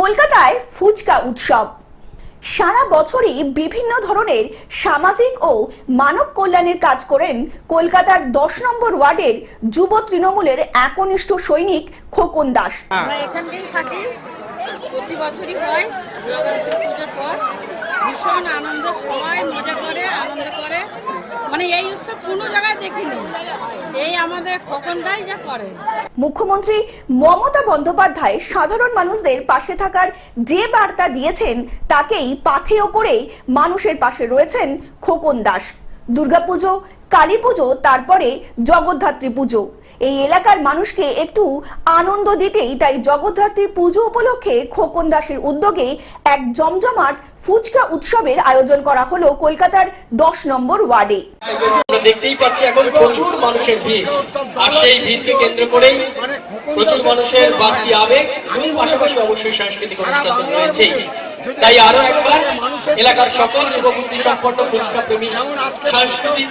কলকাতায় ফুচকা উৎসব সারা বছরই বিভিন্ন ধরনের সামাজিক ও মানব কল্যাণের কাজ করেন কলকাতার 10 নম্বর ওয়ার্ডের যুব তৃণমূলের একনিষ্ঠ সৈনিক খোকন দাস। আমরা এখানেই থাকি, প্রতি বছরই হয় দুর্গা পুজোর পর। ভীষণ আনন্দ, সবাই মজা করে, আনন্দ করে, মানে এই উৎসব কোনো জায়গায় দেখিনি, এই আমাদের খোকন দাই যা করে। মুখ্যমন্ত্রী মমতা বন্দ্যোপাধ্যায় সাধারণ মানুষদের পাশে থাকার যে বার্তা দিয়েছেন তাকেই পাথেয় করে মানুষের পাশে রয়েছেন খোকন দাস। দুর্গাপুজো, কালী পুজো, তারপরে জগদ্ধাত্রী পুজো, এই এলাকার মানুষকে একটু আনন্দ দিতেই তাই জগদ্ধাত্রী পুজো উপলক্ষে খোকন দাসের উদ্যোগে এক জমজমাট ফুচকা উৎসবের আয়োজন করা হলো কলকাতার 10 নম্বর ওয়ার্ডে। আমরা দেখতেই পাচ্ছি এখন প্রচুর মানুষের ভিড়, আর সেই ভিড়কে কেন্দ্র করেই প্রচুর মানুষের বাড়তি আবেগ এবং পাশাপাশি অবশ্যই সাংস্কৃতিক অনুষ্ঠান তো রয়েছেই। তাই আরো একবার এলাকার সকল শুভবুদ্ধি সম্পন্ন ফুচকা প্রেমী সাংস্কৃতিক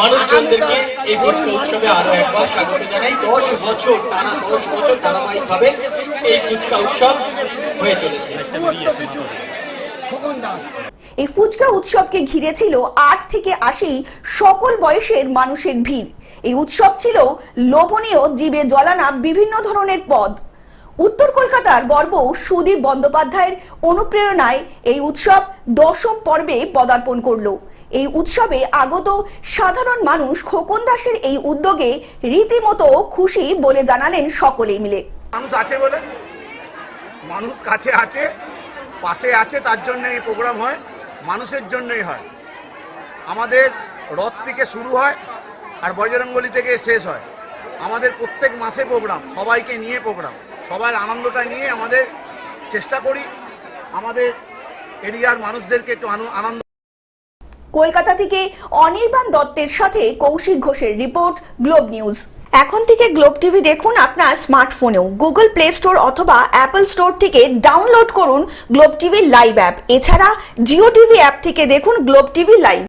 মানুষজনদেরকে এই ফুচকা উৎসবে আরো একবার স্বাগত জানাই। 10 বছর ধারাবাহিকভাবে এই ফুচকা উৎসব হয়ে চলেছে। এই ফুচকা উৎসবকে ঘিরে ছিল 8 থেকে 80 সকল বয়সের মানুষের ভিড়। এই উৎসব ছিল লোভনীয়, জিভে জলানা বিভিন্ন ধরনের পদ। উত্তর কলকাতার গর্ব সুদীপ বন্দ্যোপাধ্যায়ের অনুপ্রেরণায় এই উৎসব 10ম পর্বে পদার্পণ করলো। এই উৎসবে আগত সাধারণ মানুষ খোকন দাসের এই উদ্যোগে রীতিমতো খুশি বলে জানালেন সকলেই মিলে। মানুষ আছে বলে, মানুষ কাছে আছে, পাশে আছে, তার জন্য এই প্রোগ্রাম হয়, মানুষের জন্যই হয়। আমাদের রথ থেকে শুরু হয় আর বজরঙ্গলি থেকে শেষ হয়। আমাদের প্রত্যেক মাসে প্রোগ্রাম, সবাইকে নিয়ে প্রোগ্রাম, সবার আনন্দটা নিয়ে আমাদের চেষ্টা করি আমাদের এরিয়ার মানুষদেরকে একটু আনন্দ। কলকাতা থেকে অনির্বাণ দত্তের সাথে কৌশিক ঘোষের রিপোর্ট, গ্লোব নিউজ। এখন থেকে গ্লোব টিভি দেখুন আপনার স্মার্টফোনেও। গুগল প্লে স্টোর অথবা অ্যাপল স্টোর থেকে ডাউনলোড করুন গ্লোব টিভি লাইভ অ্যাপ। এছাড়া জিও টিভি অ্যাপ থেকে দেখুন গ্লোব টিভি লাইভ।